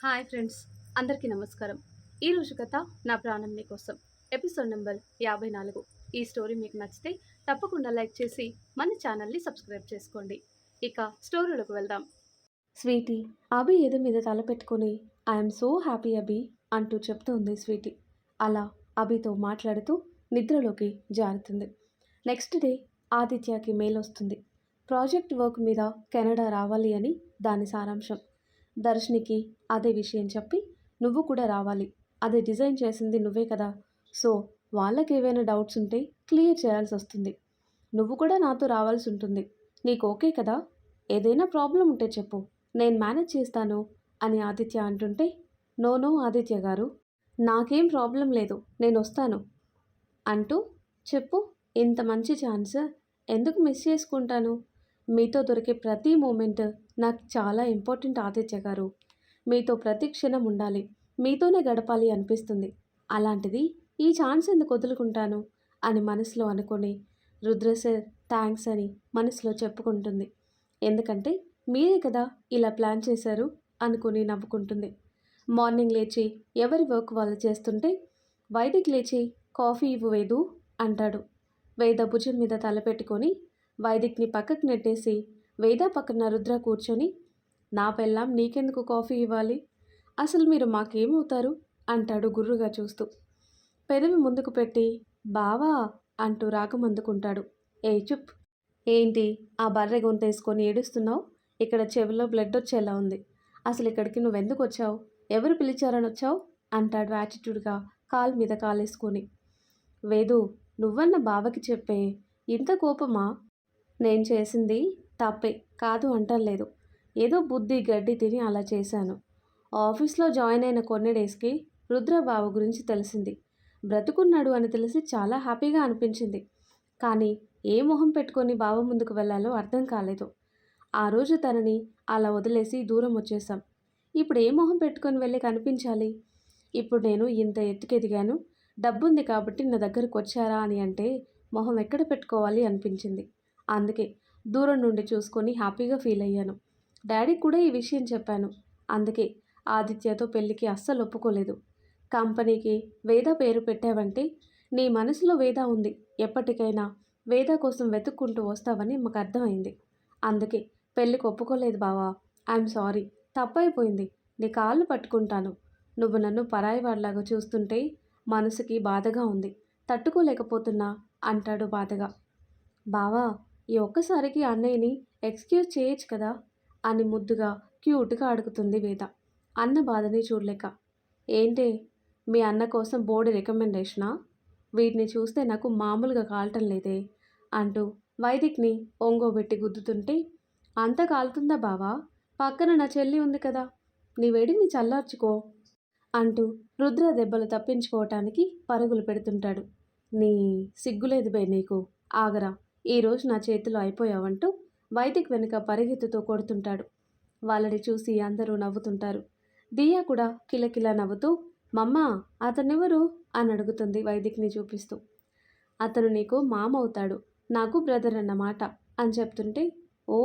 Hi friends, అందరికీ నమస్కారం. ఈరోజు కథ నా ప్రాణం నీకోసం, ఎపిసోడ్ నెంబర్ 54. ఈ స్టోరీ మీకు నచ్చితే తప్పకుండా లైక్ చేసి మన ఛానల్ని సబ్స్క్రైబ్ చేసుకోండి. ఇక స్టోరీలోకి వెళ్దాం. స్వీటీ, అభి ఎదు మీద తల పెట్టుకుని ఐఎమ్ సో హ్యాపీ అభి అంటూ చెప్తోంది స్వీటీ. అలా అభితో మాట్లాడుతూ నిద్రలోకి జారుతుంది. నెక్స్ట్ డే ఆదిత్యకి మెయిల్ వస్తుంది. ప్రాజెక్ట్ వర్క్ మీద కెనడా రావాలి అని దాని సారాంశం. దర్శనికి అదే విషయం చెప్పి నువ్వు కూడా రావాలి, అది డిజైన్ చేసింది నువ్వే కదా, సో వాళ్ళకి ఏవైనా డౌట్స్ ఉంటే క్లియర్ చేయాల్సి వస్తుంది. నువ్వు కూడా నాతో రావాల్సి ఉంటుంది. నీకు ఓకే కదా? ఏదైనా ప్రాబ్లం ఉంటే చెప్పు, నేను మేనేజ్ చేస్తాను అని ఆదిత్య అంటుంటే, నో నో ఆదిత్య గారు, నాకేం ప్రాబ్లం లేదు, నేను వస్తాను అంటూ చెప్పు. ఇంత మంచి ఛాన్స్ ఎందుకు మిస్ చేసుకుంటాను? మీతో దొరికే ప్రతి మూమెంట్ నాకు చాలా ఇంపార్టెంట్ ఆదిత్య గారు. మీతో ప్రతి క్షణం ఉండాలి, మీతోనే గడపాలి అనిపిస్తుంది. అలాంటిది ఈ ఛాన్స్ ఎందుకు వదులుకుంటాను అని మనసులో అనుకొని, రుద్ర సార్ థ్యాంక్స్ అని మనసులో చెప్పుకుంటుంది. ఎందుకంటే మీరే కదా ఇలా ప్లాన్ చేశారు అనుకుని నవ్వుకుంటుంది. మార్నింగ్ లేచి ఎవరి వర్క్ వాళ్ళు చేస్తుంటే వైదిక్ లేచి కాఫీ ఇవ్వు వేదు అంటాడు. వేద భుజం మీద తలపెట్టుకొని వైదిక్ని పక్కకు నెట్టేసి వేద పక్కన రుద్ర కూర్చొని, నా పెళ్ళాం నీకెందుకు కాఫీ ఇవ్వాలి, అసలు మీరు మాకేమవుతారు అంటాడు గుర్రుగా చూస్తూ. పెదవి ముందుకు పెట్టి బావా అంటూ రాగం అందుకుంటాడు. ఏ చుప్, ఏంటి ఆ బర్రె గొంతేసుకొని ఏడుస్తున్నావు? ఇక్కడ చెవిలో బ్లడ్ వచ్చేలా ఉంది. అసలు ఇక్కడికి నువ్వెందుకు వచ్చావు, ఎవరు పిలిచారని వచ్చావు అంటాడు యాటిట్యూడ్గా కాలు మీద కాలేసుకొని. వేదు, నువ్వన్న బావకి చెప్పే, ఇంత కోపమా? నేను చేసింది తప్పే కాదు అంటలేదు, ఏదో బుద్ధి గడ్డి తిని అలా చేశాను. ఆఫీస్లో జాయిన్ అయిన కొన్ని డేస్కి రుద్ర బావ గురించి తెలిసింది. బ్రతుకున్నాడు అని తెలిసి చాలా హ్యాపీగా అనిపించింది. కానీ ఏ మొహం పెట్టుకొని బావ ముందుకు వెళ్ళాలో అర్థం కాలేదు. ఆ రోజు తనని అలా వదిలేసి దూరం వచ్చేసాం. ఇప్పుడు ఏ మొహం పెట్టుకొని వెళ్ళి కనిపించాలి? ఇప్పుడు నేను ఇంత ఎత్తుకెదిగాను, డబ్బుంది కాబట్టి నా దగ్గరకు వచ్చారా అని అంటే మొహం ఎక్కడ పెట్టుకోవాలి అనిపించింది. అందుకే దూరం నుండి చూసుకొని హ్యాపీగా ఫీల్ అయ్యాను. డాడీకి కూడా ఈ విషయం చెప్పాను. అందుకే ఆదిత్యతో పెళ్ళికి అస్సలు ఒప్పుకోలేదు. కంపెనీకి వేద పేరు పెట్టావంటే నీ మనసులో వేద ఉంది, ఎప్పటికైనా వేద కోసం వెతుక్కుంటూ వస్తావని మాకు అర్థమైంది. అందుకే పెళ్ళికి ఒప్పుకోలేదు బావా. ఐఎమ్ సారీ, తప్పైపోయింది. నీ కాళ్ళు పట్టుకుంటాను. నువ్వు నన్ను పరాయివాడిలాగా చూస్తుంటే మనసుకి బాధగా ఉంది, తట్టుకోలేకపోతున్నా అంటాడు బాధగా. బావా, ఈ ఒక్కసారికి అన్నయ్యని ఎక్స్క్యూజ్ చేయొచ్చు కదా అని ముద్దుగా క్యూట్గా అడుగుతుంది వేద, అన్న బాధని చూడలేక. ఏంటే, మీ అన్న కోసం బోర్డు రికమెండేషనా? వీటిని చూస్తే నాకు మామూలుగా కాలటం లేదే అంటూ వైదిక్ని ఒంగోబెట్టి గుద్దుతుంటే, అంత కాలుతుందా బావా? పక్కన నా చెల్లి ఉంది కదా, నీ వేడిని చల్లార్చుకో అంటూ రుద్ర దెబ్బలు తప్పించుకోవటానికి పరుగులు పెడుతుంటాడు. నీ సిగ్గులేదు బే నీకు, ఆగరా, ఈరోజు నా చేతిలో అయిపోయావంటూ వైదిక్ వెనుక పరిగెత్తుతో కొడుతుంటాడు. వాళ్ళని చూసి అందరూ నవ్వుతుంటారు. దియా కూడా కిలకిలా నవ్వుతూ, మమ్మా అతనెవరు అని అడుగుతుంది వైదిక్ని చూపిస్తూ. అతను నీకు మామ అవుతాడు, నాకు బ్రదర్ అన్నమాట అని చెప్తుంటే, ఓ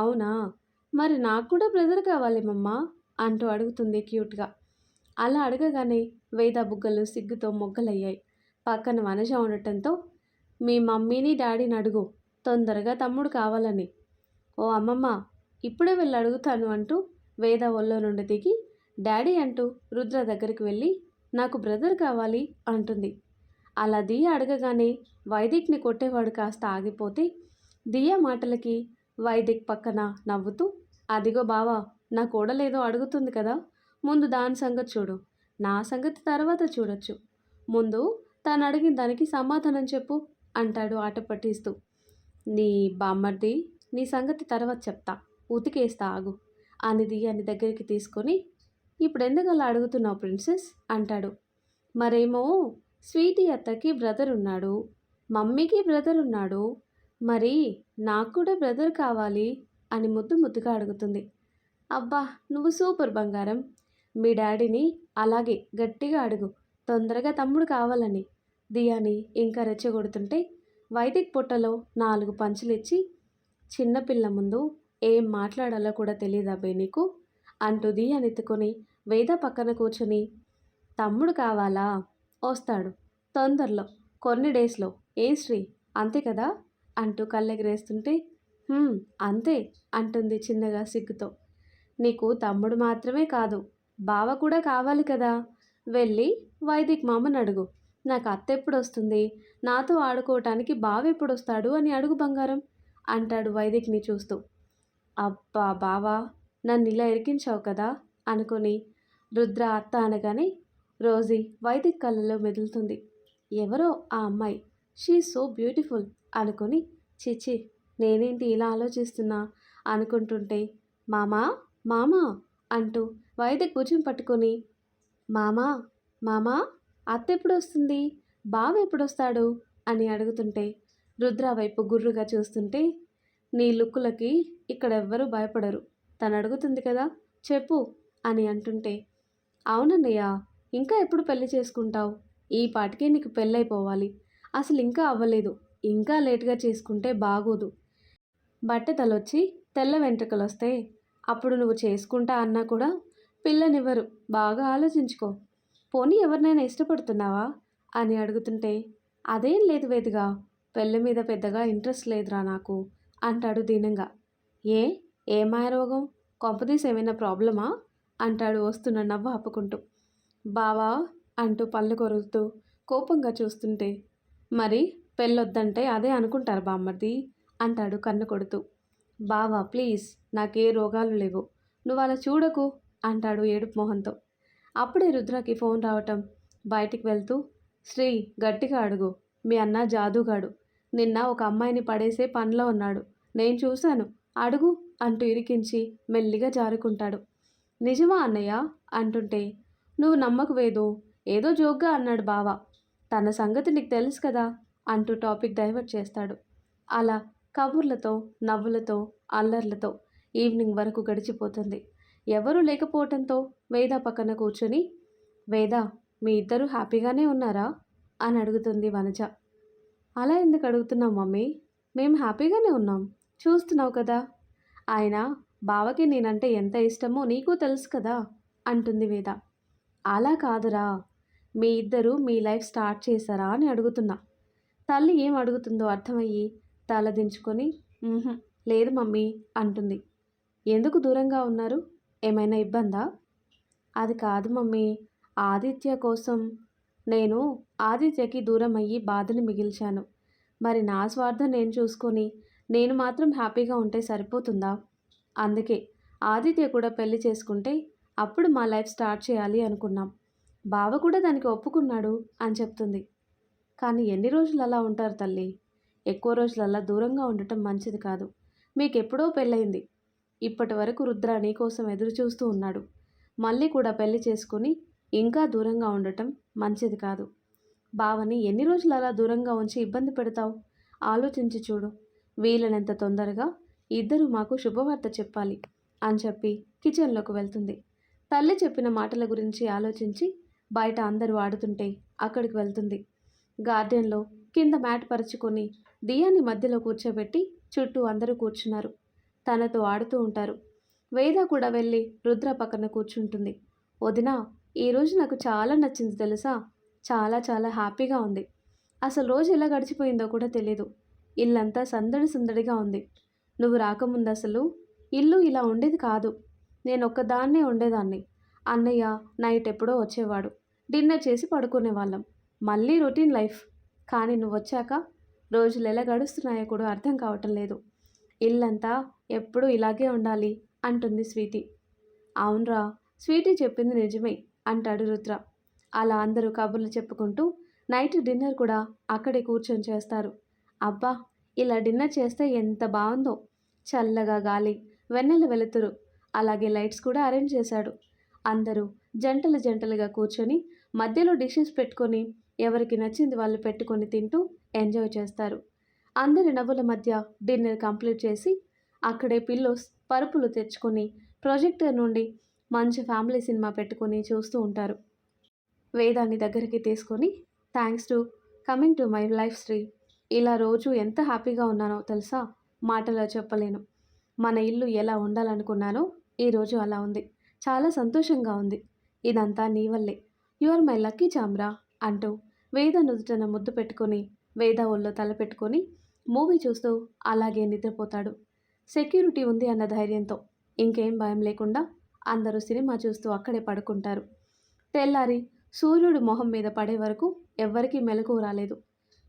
అవునా, మరి నాకు కూడా బ్రదర్ కావాలి మమ్మా అంటూ అడుగుతుంది క్యూట్గా. అలా అడగగానే వేద బుగ్గలు సిగ్గుతో మొగ్గలయ్యాయి. పక్కన వనజ ఉండటంతో, మీ మమ్మీని డాడీని అడుగు, తొందరగా తమ్ముడు కావాలని. ఓ అమ్మమ్మ, ఇప్పుడే వెళ్ళి అడుగుతాను అంటూ వేద ఒళ్ళో నుండి దిగి డాడీ అంటూ రుద్ర దగ్గరికి వెళ్ళి, నాకు బ్రదర్ కావాలి అంటుంది. అలా దియ అడగగానే వైదిక్ని కొట్టేవాడు కాస్త ఆగిపోతే, దియ మాటలకి వైదిక్ పక్కన నవ్వుతూ, అదిగో బావా, నా కోడలేదో అడుగుతుంది కదా, ముందు దాని సంగతి చూడు, నా సంగతి తర్వాత చూడొచ్చు, ముందు తను అడిగిన దానికి సమాధానం చెప్పు అంటాడు ఆట పట్టిస్తూ. నీ బామ్మర్ది నీ సంగతి తర్వాత చెప్తా, ఉతికేస్తా ఆగు అని దియాని దగ్గరికి తీసుకొని, ఇప్పుడు ఎందుకు అలా అడుగుతున్నావు ప్రిన్సెస్ అంటాడు. మరేమో స్వీటీ అత్తకి బ్రదర్ ఉన్నాడు, మమ్మీకి బ్రదర్ ఉన్నాడు, మరి నాకు కూడా బ్రదర్ కావాలి అని ముద్దు ముద్దుగా అడుగుతుంది. అబ్బా, నువ్వు సూపర్ బంగారం, మీ డాడీని అలాగే గట్టిగా అడుగు, తొందరగా తమ్ముడు కావాలని దియాని ఇంకా రెచ్చగొడుతుంటే, వైదిక్ పొట్టలో 4 పంచులిచ్చి, చిన్నపిల్ల ముందు ఏం మాట్లాడాలో కూడా తెలియదా బే నీకు అంటూ దియాని ఎత్తుకొని వేద పక్కన కూర్చుని, తమ్ముడు కావాలా? వస్తాడు తొందరలో, కొన్ని డేస్లో. ఏ శ్రీ, అంతే కదా అంటూ కళ్ళెగరేస్తుంటే, "హ్మ్, అంతే" అంటుంది చిన్నగా సిగ్గుతో. నీకు తమ్ముడు మాత్రమే కాదు, బావ కూడా కావాలి కదా. వెళ్ళి వైదిక్ మామని అడుగు. నాకు అత్త ఎప్పుడొస్తుంది, నాతో ఆడుకోవటానికి బావ ఎప్పుడొస్తాడు అని అడుగు బంగారం అంటాడు వైదిక్ని చూస్తూ. అబ్బా బావా, నన్ను ఇలా ఇరికించావు కదా అనుకొని రుద్ర అత్త అనగానే రోజీ వైదిక్ కళ్ళలో మెదులుతుంది. ఎవరో ఆ అమ్మాయి, షీ సో బ్యూటిఫుల్ అనుకొని, చిచి నేనేంటి ఇలా ఆలోచిస్తున్నా అనుకుంటుంటే, మామా మామా అంటూ వైదిక్ భుజం పట్టుకొని, మామా మామా అత్త ఎప్పుడు వస్తుంది, బావ ఎప్పుడొస్తాడు అని అడుగుతుంటే రుద్ర వైపు గుర్రుగా చూస్తుంటే, నీ లుక్కులకి ఇక్కడెవ్వరూ భయపడరు, తను అడుగుతుంది కదా చెప్పు అని అంటుంటే, అవునన్నయ్య, ఇంకా ఎప్పుడు పెళ్లి చేసుకుంటావు, ఈ పాటికే నీకు పెళ్ళైపోవాలి, అసలు ఇంకా అవ్వలేదు, ఇంకా లేటుగా చేసుకుంటే బాగోదు, బట్టతలొచ్చి తెల్ల వెంట్రుకలు వస్తే అప్పుడు నువ్వు చేసుకుంటా అన్నా కూడా పిల్లనివ్వరు, బాగా ఆలోచించుకో, పోనీ ఎవరినైనా ఇష్టపడుతున్నావా అని అడుగుతుంటే, అదేం లేదు వేదిగా, పెళ్ళి మీద పెద్దగా ఇంట్రెస్ట్ లేదురా నాకు అంటాడు దీనంగా. ఏ ఏ మాయరోగం, కొంపదీసి ఏమైనా ప్రాబ్లమా అంటాడు వస్తున్న నవ్వు ఆపుకుంటూ. బావా అంటూ పళ్ళు కొరుకుతూ కోపంగా చూస్తుంటే, మరి పెళ్ళొద్దంటే అదే అనుకుంటారు బామ్మర్ది అంటాడు కన్ను కొడుతూ. బావా ప్లీజ్, నాకే రోగాలు లేవు, నువ్వు అలా చూడకు అంటాడు ఏడుపు మొహంతో. అప్పుడే రుద్రకి ఫోన్ రావటం, బయటికి వెళ్తూ, శ్రీ గట్టిగా అడుగు, మీ అన్న జాదుగాడు నిన్న ఒక అమ్మాయిని పడేసే పనిలో ఉన్నాడు, నేను చూశాను, అడుగు అంటూ ఇరికించి మెల్లిగా జారుకుంటాడు. నిజమా అన్నయ్య అంటుంటే, నువ్వు నమ్మకు వేదు, ఏదో జోక్గా అన్నాడు బావ, తన సంగతి నీకు తెలుసు కదా అంటూ టాపిక్ డైవర్ట్ చేస్తాడు. అలా కబుర్లతో నవ్వులతో అల్లర్లతో ఈవినింగ్ వరకు గడిచిపోతుంది. ఎవరూ లేకపోవటంతో వేద పక్కన కూర్చొని, వేద మీ ఇద్దరూ హ్యాపీగానే ఉన్నారా అని అడుగుతుంది వనజ. అలా ఎందుకు అడుగుతున్నావు మమ్మీ, మేము హ్యాపీగానే ఉన్నాం, చూస్తున్నావు కదా, ఆయన బావకి నేనంటే ఎంత ఇష్టమో నీకు తెలుసు కదా అంటుంది వేద. అలా కాదురా, మీ ఇద్దరు మీ లైఫ్ స్టార్ట్ చేశారా అని అడుగుతున్నా. తల్లి ఏం అడుగుతుందో అర్థమయ్యి తల దించుకొని, "మ్హూ, లేదు మమ్మీ" అంటుంది. ఎందుకు దూరంగా ఉన్నారు, ఏమైనా ఇబ్బందా? అది కాదు మమ్మీ, ఆదిత్య కోసం నేను ఆదిత్యకి దూరం అయ్యి బాధని మిగిల్చాను, మరి నా స్వార్థం నేను చూసుకొని నేను మాత్రం హ్యాపీగా ఉంటే సరిపోతుందా, అందుకే ఆదిత్య కూడా పెళ్లి చేసుకుంటే అప్పుడు మా లైఫ్ స్టార్ట్ చేయాలి అనుకున్నాం, బావ కూడా దానికి ఒప్పుకున్నాడు అని చెప్తుంది. కానీ ఎన్ని రోజులు అలా ఉంటారు తల్లి, ఎక్కువ రోజులు అలా దూరంగా ఉండటం మంచిది కాదు, మీకెప్పుడో పెళ్ళయింది, ఇప్పటి వరకు రుద్ర నీ కోసం ఎదురు చూస్తూ ఉన్నాడు, మళ్ళీ కూడా పెళ్లి చేసుకుని ఇంకా దూరంగా ఉండటం మంచిది కాదు, బావని ఎన్ని రోజులు అలా దూరంగా ఉంచి ఇబ్బంది పెడతావు, ఆలోచించి చూడు, వీలైనంత తొందరగా ఇద్దరు మాకు శుభవార్త చెప్పాలి అని చెప్పి కిచెన్లోకి వెళ్తుంది. తల్లి చెప్పిన మాటల గురించి ఆలోచించి బయట అందరూ ఆడుతుంటే అక్కడికి వెళ్తుంది. గార్డెన్లో కింద మ్యాట్ పరుచుకొని దియాని మధ్యలో కూర్చోబెట్టి చుట్టూ అందరూ కూర్చున్నారు, తనతో ఆడుతూ ఉంటారు. వేద కూడా వెళ్ళి రుద్ర పక్కన కూర్చుంటుంది. వదినా, ఈరోజు నాకు చాలా నచ్చింది తెలుసా, చాలా చాలా హ్యాపీగా ఉంది, అసలు రోజు ఎలా గడిచిపోయిందో కూడా తెలీదు, ఇల్లంతా సందడి సందడిగా ఉంది, నువ్వు రాకముందు అసలు ఇల్లు ఇలా ఉండేది కాదు, నేను ఒక్కదాన్నే ఉండేదాన్ని, అన్నయ్య నైట్ ఎప్పుడో వచ్చేవాడు, డిన్నర్ చేసి పడుకునేవాళ్ళం, మళ్ళీ రొటీన్ లైఫ్, కానీ నువ్వు వచ్చాక రోజులు ఎలా గడుస్తున్నాయో కూడా అర్థం కావటం లేదు, ఇల్లంతా ఎప్పుడూ ఇలాగే ఉండాలి అంటుంది స్వీటీ. అవునరా, స్వీటీ చెప్పింది నిజమే అంటాడు రుద్ర. అలా అందరూ కబుర్లు చెప్పుకుంటూ నైట్ డిన్నర్ కూడా అక్కడే కూర్చొని చేస్తారు. అబ్బా, ఇలా డిన్నర్ చేస్తే ఎంత బాగుందో, చల్లగా గాలి, వెన్నెల వెలుతురు, అలాగే లైట్స్ కూడా అరేంజ్ చేశాడు. అందరూ జంటలు జంటలుగా కూర్చొని మధ్యలో డిషెస్ పెట్టుకొని ఎవరికి నచ్చింది వాళ్ళు పెట్టుకొని తింటూ ఎంజాయ్ చేస్తారు. అందరి నవ్వుల మధ్య డిన్నర్ కంప్లీట్ చేసి అక్కడే పిల్లోస్ పరుపులు తెచ్చుకొని ప్రొజెక్టర్ నుండి మంచి ఫ్యామిలీ సినిమా పెట్టుకొని చూస్తూ ఉంటారు. వేదాన్ని దగ్గరికి తీసుకొని, thanks to coming to my life Sri, ఇలా రోజు ఎంత హ్యాపీగా ఉన్నానో తెలుసా, మాటలో చెప్పలేను, మన ఇల్లు ఎలా ఉండాలనుకున్నానో ఈరోజు అలా ఉంది, చాలా సంతోషంగా ఉంది. ఇదంతా నీ వల్లే. యు ఆర్ మై లక్కీ చామ్రా అంటూ వేద నుదుటన ముద్దు పెట్టుకొని వేద ఒళ్ళో తల పెట్టుకొని మూవీ చూస్తూ అలాగే నిద్రపోతాడు. సెక్యూరిటీ ఉంది అన్న ధైర్యంతో ఇంకేం భయం లేకుండా అందరూ సినిమా చూస్తూ అక్కడే పడుకుంటారు. తెల్లారి సూర్యుడు మొహం మీద పడే వరకు ఎవ్వరికీ మెలకువ రాలేదు.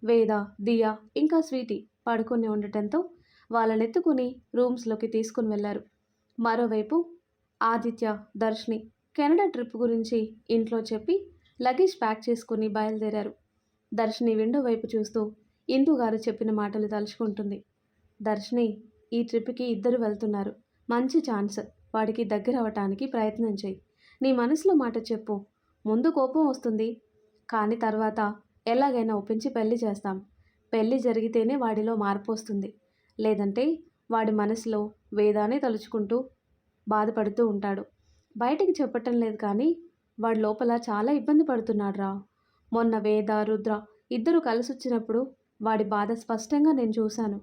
వేద, దియా ఇంకా స్వీటీ పడుకొని ఉండటంతో వాళ్ళనెత్తుకుని రూమ్స్లోకి తీసుకుని వెళ్లారు. మరోవైపు ఆదిత్య, దర్శిని కెనడా ట్రిప్ గురించి ఇంట్లో చెప్పి లగేజ్ ప్యాక్ చేసుకుని బయలుదేరారు. దర్శిని విండో వైపు చూస్తూ ఇందు గారు చెప్పిన మాటలు తలుచుకుంటుంది. దర్శిని, ఈ ట్రిప్కి ఇద్దరు వెళ్తున్నారు. మంచి ఛాన్స్. వాడికి దగ్గర అవటానికి ప్రయత్నం చేయి. నీ మనసులో మాట చెప్పు. ముందు కోపం వస్తుంది, కానీ తర్వాత ఎలాగైనా ఒప్పించి పెళ్లి చేస్తాం. పెళ్లి జరిగితేనే వాడిలో మార్పు వస్తుంది. లేదంటే వాడి మనసులో వేదాన్ని తలుచుకుంటూ బాధపడుతూ ఉంటాడు. బయటికి చెప్పటం లేదు కానీ వాడి లోపల చాలా ఇబ్బంది పడుతున్నాడు రా. మొన్న వేద, రుద్ర ఇద్దరు కలిసొచ్చినప్పుడు వాడి బాధ స్పష్టంగా నేను చూశాను.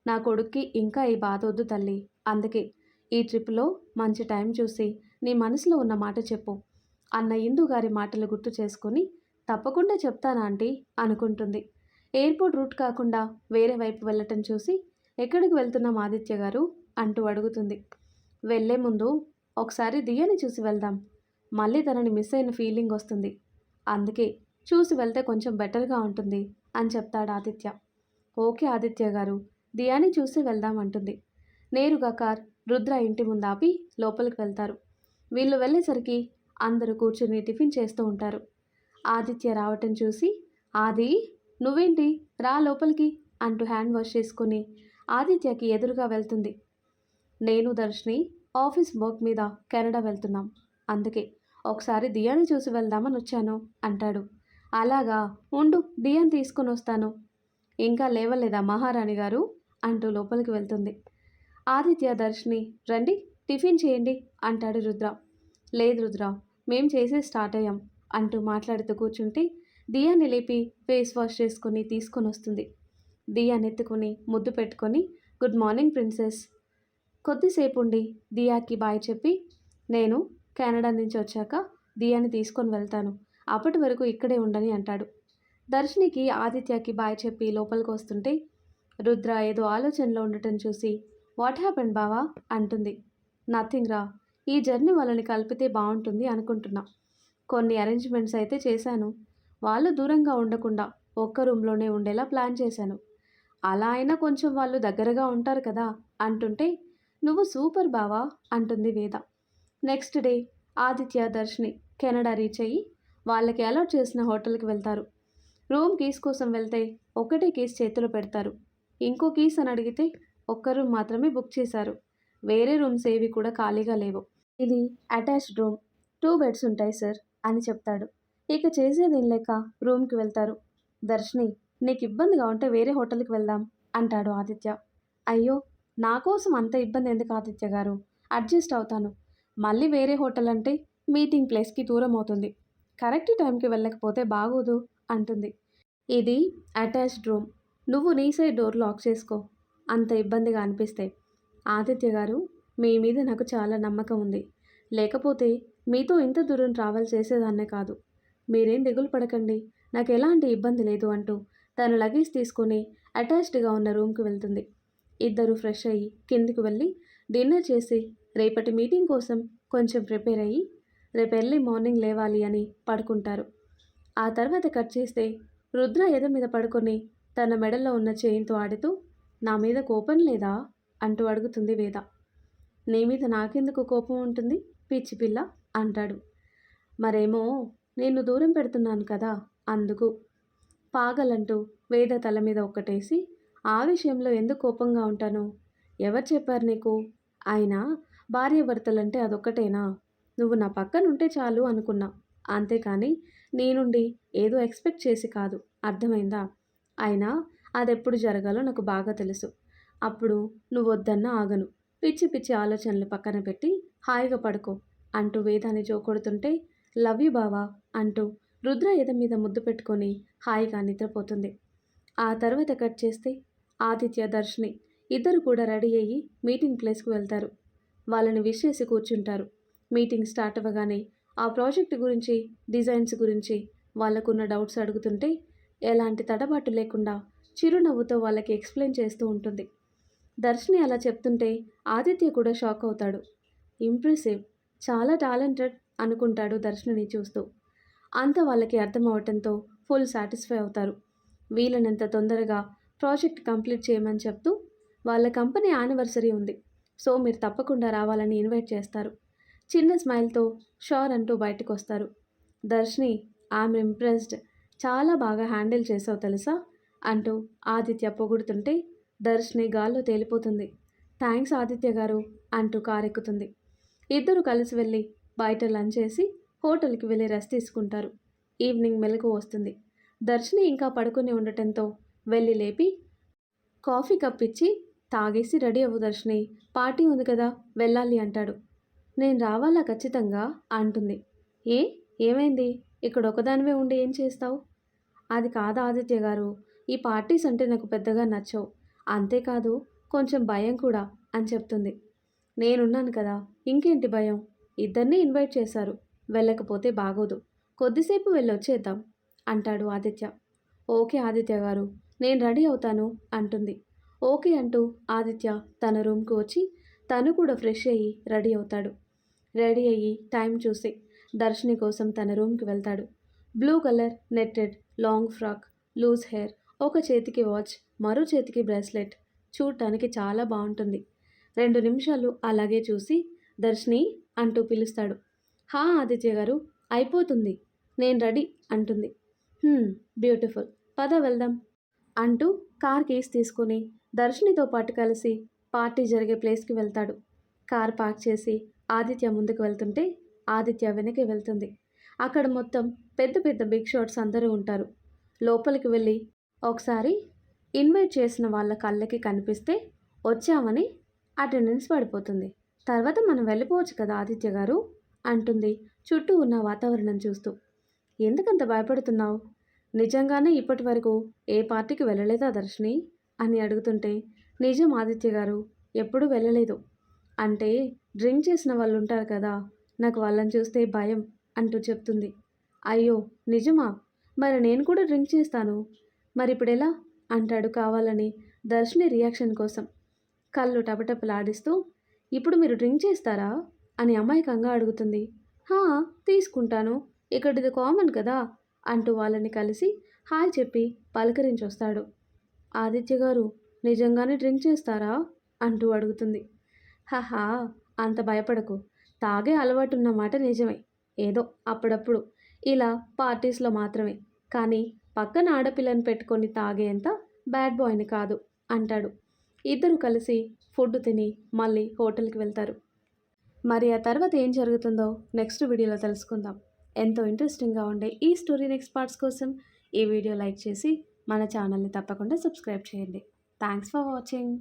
నా కొడుక్కి ఇంకా ఈ బాధ వద్దు తల్లి. అందుకే ఈ ట్రిప్లో మంచి టైం చూసి నీ మనసులో ఉన్న మాట చెప్పు అన్న ఇందు గారి మాటలు గుర్తు చేసుకొని తప్పకుండా చెప్తానా ఆంటీ అనుకుంటుంది. ఎయిర్పోర్ట్ రూట్ కాకుండా వేరే వైపు వెళ్ళటం చూసి ఎక్కడికి వెళ్తున్నాం ఆదిత్య గారు అంటూ అడుగుతుంది. వెళ్ళే ముందు ఒకసారి దియని చూసి వెళ్దాం. మళ్ళీ తనని మిస్ అయిన ఫీలింగ్ వస్తుంది. అందుకే చూసి వెళ్తే కొంచెం బెటర్గా ఉంటుంది అని చెప్తాడు ఆదిత్య. ఓకే ఆదిత్య గారు, దియాని చూసి వెళ్దాం అంటుంది. నేరుగా కార్ రుద్ర ఇంటి ముందు ఆపి లోపలికి వెళ్తారు. వీళ్ళు వెళ్ళేసరికి అందరూ కూర్చుని టిఫిన్ చేస్తూ ఉంటారు. ఆదిత్య రావటం చూసి ఆది, నువ్వేంటి రా లోపలికి అంటూ హ్యాండ్ వాష్ చేసుకుని ఆదిత్యకి ఎదురుగా వెళ్తుంది. నేను దర్శిని ఆఫీస్ వర్క్ మీద కెనడా వెళ్తున్నాం. అందుకే ఒకసారి దియాని చూసి వెళ్దామని వచ్చాను అంటాడు. అలాగా, ఉండు దియాని తీసుకొని వస్తాను. ఇంకా లేవలేదా మహారాణి గారు అంటూ లోపలికి వెళ్తుంది. ఆదిత్య, దర్శిని రండి టిఫిన్ చేయండి అంటాడు రుద్ర. లేదు రుద్ర, మేం చేసే స్టార్ట్ అయ్యాం అంటూ మాట్లాడుతూ కూర్చుంటే దియాని లేపి ఫేస్ వాష్ చేసుకుని తీసుకొని వస్తుంది. దియాని ఎత్తుకుని ముద్దు పెట్టుకొని గుడ్ మార్నింగ్ ప్రిన్సెస్. కొద్దిసేపు ఉండి దియాకి బాయ్ చెప్పి నేను కెనడా నుంచి వచ్చాక దియాని తీసుకొని వెళ్తాను, అప్పటి వరకు ఇక్కడే ఉండని అంటాడు. దర్శినికి ఆదిత్యకి బాయ్ చెప్పి లోపలికి వస్తుంటే రుద్ర ఏదో ఆలోచనలో ఉండటం చూసి వాట్ హ్యాపెండ్ బావా అంటుంది. నథింగ్ రా, ఈ జర్నీ వాళ్ళని కలిపితే బాగుంటుంది అనుకుంటున్నా. కొన్ని అరేంజ్మెంట్స్ అయితే చేశాను. వాళ్ళు దూరంగా ఉండకుండా ఒక్క రూమ్లోనే ఉండేలా ప్లాన్ చేశాను. అలా అయినా కొంచెం వాళ్ళు దగ్గరగా ఉంటారు కదా అంటుంటే నువ్వు సూపర్ బావా అంటుంది వేద. నెక్స్ట్ డే ఆదిత్య, దర్శిని కెనడా రీచ్ అయ్యి వాళ్ళకి అలాట్ చేసిన హోటల్కి వెళ్తారు. రూమ్ కీస్ కోసం వెళ్తే ఒకటే కీస్ చేతిలో పెడతారు. ఇంకో కీస్ అని అడిగితే ఒక్క రూమ్ మాత్రమే బుక్ చేశారు. వేరే రూమ్స్ ఏవి కూడా ఖాళీగా లేవు. ఇది అటాచ్డ్ రూమ్, 2 బెడ్స్ ఉంటాయి సార్ అని చెప్తాడు. ఇక చేసేదేం లేక రూమ్కి వెళ్తారు. దర్శిని, నీకు ఇబ్బందిగా ఉంటే వేరే హోటల్కి వెళ్దాం అంటాడు ఆదిత్య. అయ్యో, నా కోసం అంత ఇబ్బంది ఎందుకు ఆదిత్య గారు, అడ్జస్ట్ అవుతాను. మళ్ళీ వేరే హోటల్ అంటే మీటింగ్ ప్లేస్కి దూరం అవుతుంది. కరెక్ట్ టైంకి వెళ్ళకపోతే బాగోదు అంటుంది. ఇది అటాచ్డ్ రూమ్, నువ్వు నీ సైడ్ డోర్ లాక్ చేసుకో అంత ఇబ్బందిగా అనిపిస్తే. ఆదిత్య గారు, మీ మీద నాకు చాలా నమ్మకం ఉంది. లేకపోతే మీతో ఇంత దూరం ట్రావెల్ చేసేదాన్నే కాదు. మీరేం దిగులు పడకండి, నాకు ఎలాంటి ఇబ్బంది లేదు అంటూ తన లగేజ్ తీసుకొని అటాచ్డ్గా ఉన్న రూమ్కి వెళ్తుంది. ఇద్దరు ఫ్రెష్ అయ్యి కిందికి వెళ్ళి డిన్నర్ చేసి రేపటి మీటింగ్ కోసం కొంచెం ప్రిపేర్ అయ్యి రేపు ఎర్లీ మార్నింగ్ లేవాలి అని పడుకుంటారు. ఆ తర్వాత కట్ చేస్తే రుద్ర ఎద మీద పడుకొని తన మెడలో ఉన్న చైన్తో ఆడుతూ నా మీద కోపం లేదా అంటూ అడుగుతుంది వేద. నీ మీద నాకెందుకు కోపం ఉంటుంది పిచ్చి పిల్ల అంటాడు. మరేమో నేను దూరం పెడుతున్నాను కదా అందుకు. పాగలంటూ వేద తల మీద ఒక్కటేసి ఆ విషయంలో ఎందుకు కోపంగా ఉంటాను? ఎవరు చెప్పారు నీకు? అయినా భార్యాభర్తలంటే అదొక్కటేనా? నువ్వు నా పక్కన ఉంటే చాలు అనుకున్నా, అంతేకాని నీ నుండి ఏదో ఎక్స్పెక్ట్ చేసి కాదు, అర్థమైందా? అయినా అదెప్పుడు జరగాలో నాకు బాగా తెలుసు. అప్పుడు నువ్వు వద్దన్నా ఆగను. పిచ్చి పిచ్చి ఆలోచనలు పక్కన పెట్టి హాయిగా పడుకో అంటూ వేదాన్ని జోకొడుతుంటే లవ్ యూ బావా అంటూ రుద్ర ఎద మీద ముద్దు పెట్టుకొని హాయిగా నిద్రపోతుంది. ఆ తర్వాత కట్ చేస్తే ఆదిత్య, దర్శిని ఇద్దరు కూడా రెడీ అయ్యి మీటింగ్ ప్లేస్కి వెళ్తారు. వాళ్ళని విష్ చేసి కూర్చుంటారు. మీటింగ్ స్టార్ట్ అవ్వగానే ఆ ప్రాజెక్ట్ గురించి, డిజైన్స్ గురించి వాళ్ళకున్న డౌట్స్ అడుగుతుంటే ఎలాంటి తడబాటు లేకుండా చిరునవ్వుతో వాళ్ళకి ఎక్స్ప్లెయిన్ చేస్తూ ఉంటుంది. దర్శిని అలా చెప్తుంటే ఆదిత్య కూడా షాక్ అవుతాడు. ఇంప్రెసివ్, చాలా టాలెంటెడ్ అనుకుంటాడు దర్శినిని చూస్తూ. అంతా వాళ్ళకి అర్థం అవటంతో ఫుల్ సాటిస్ఫై అవుతారు. వీలైనంత తొందరగా ప్రాజెక్ట్ కంప్లీట్ చేయమని చెప్తూ వాళ్ళ కంపెనీ యానివర్సరీ ఉంది, సో మీరు తప్పకుండా రావాలని ఇన్వైట్ చేస్తారు. చిన్న స్మైల్తో షూర్ అంటూ బయటకు వస్తారు. దర్శిని, ఐఎమ్ ఇంప్రెస్డ్, చాలా బాగా హ్యాండిల్ చేసావు తెలుసా అంటూ ఆదిత్య పొగుడుతుంటే దర్శిని గాల్లో తేలిపోతుంది. థ్యాంక్స్ ఆదిత్య గారు అంటూ కారెక్కుతుంది. ఇద్దరు కలిసి వెళ్ళి బయట లంచ్ చేసి హోటల్కి వెళ్ళి రెస్ట్ తీసుకుంటారు. ఈవినింగ్ మెలకు వస్తుంది. దర్శిని ఇంకా పడుకొని ఉండటంతో వెళ్ళి లేపి కాఫీ కప్ ఇచ్చి తాగేసి రెడీ అవ్వు దర్శిని, పార్టీ ఉంది కదా వెళ్ళాలి అంటాడు. నేను రావాలా ఖచ్చితంగా అంటుంది. ఏ ఏమైంది, ఇక్కడ ఒకదానివే ఉండి ఏం చేస్తావు? అది కాదు ఆదిత్య గారు, ఈ పార్టీస్ అంటే నాకు పెద్దగా నచ్చవు, అంతేకాదు కొంచెం భయం కూడా అని చెప్తుంది. నేనున్నాను కదా, ఇంకేంటి భయం? ఇద్దరినీ ఇన్వైట్ చేశారు, వెళ్ళకపోతే బాగోదు, కొద్దిసేపు వెళ్ళొచ్చేద్దాం అంటాడు ఆదిత్య. ఓకే ఆదిత్య గారు, నేను రెడీ అవుతాను అంటుంది. ఓకే అంటూ ఆదిత్య తన రూమ్కి వచ్చి తను కూడా ఫ్రెష్ అయ్యి రెడీ అవుతాడు. రెడీ అయ్యి టైం చూసి దర్శిని కోసం తన రూమ్కి వెళ్తాడు. Blue colour netted long frock, loose hair, ఒక చేతికి వాచ్, మరో చేతికి బ్రేస్లెట్, చూడటానికి చాలా బాగుంటుంది. 2 నిమిషాలు అలాగే చూసి దర్శిని అంటూ పిలుస్తాడు. హా ఆదిత్య గారు, అయిపోతుంది, నేను రెడీ అంటుంది. బ్యూటిఫుల్, పద వెళ్దాం అంటూ కార్ కీస్ తీసుకుని దర్శినితో పాటు కలిసి పార్టీ జరిగే ప్లేస్కి వెళ్తాడు. కార్ పార్క్ చేసి ఆదిత్య ముందుకు వెళ్తుంటే ఆదిత్య వెనక్కి వెళ్తుంది. అక్కడ మొత్తం పెద్ద పెద్ద బిగ్ షాట్స్ అందరూ ఉంటారు. లోపలికి వెళ్ళి ఒకసారి ఇన్వైట్ చేసిన వాళ్ళ కళ్ళకి కనిపిస్తే వచ్చామని అటెండెన్స్ పడిపోతుంది. తర్వాత మనం వెళ్ళిపోవచ్చు కదా ఆదిత్య గారు అంటుంది చుట్టూ ఉన్న వాతావరణం చూస్తూ. ఎందుకంత భయపడుతున్నావు? నిజంగానే ఇప్పటి వరకు ఏ పార్టీకి వెళ్ళలేదా దర్శిని అని అడుగుతుంటే నిజం ఆదిత్య గారు, ఎప్పుడూ వెళ్ళలేదు. అంటే డ్రింక్ చేసిన వాళ్ళు ఉంటారు కదా, నాకు వాళ్ళని చూస్తే భయం అంటూ చెప్తుంది. అయ్యో నిజమా? మరి నేను కూడా డ్రింక్ చేస్తాను, మరి ఇప్పుడు ఎలా అంటాడు కావాలని దర్శిని రియాక్షన్ కోసం. కళ్ళు టపటపలాడిస్తూ ఇప్పుడు మీరు డ్రింక్ చేస్తారా అని అమాయకంగా అడుగుతుంది. హా తీసుకుంటాను, ఇక్కడిది కామన్ కదా అంటూ వాళ్ళని కలిసి హాయ్ చెప్పి పలకరించొస్తాడు. ఆదిత్య గారు, నిజంగానే డ్రింక్ చేస్తారా అంటూ అడుగుతుంది. హహా అంత భయపడకు, తాగే అలవాటున్న మాట నిజమే, ఏదో అప్పుడప్పుడు ఇలా పార్టీస్లో మాత్రమే, కానీ పక్కన ఆడపిల్లని పెట్టుకొని తాగేంత బ్యాడ్ బాయ్ని కాదు అంటాడు. ఇద్దరు కలిసి ఫుడ్ తిని మళ్ళీ హోటల్కి వెళ్తారు. మరి ఆ తర్వాత ఏం జరుగుతుందో నెక్స్ట్ వీడియోలో తెలుసుకుందాం. ఎంతో ఇంట్రెస్టింగ్గా ఉండే ఈ స్టోరీ నెక్స్ట్ పార్ట్స్ కోసం ఈ వీడియో లైక్ చేసి మన ఛానల్ని తప్పకుండా సబ్స్క్రైబ్ చేయండి. Thanks for watching.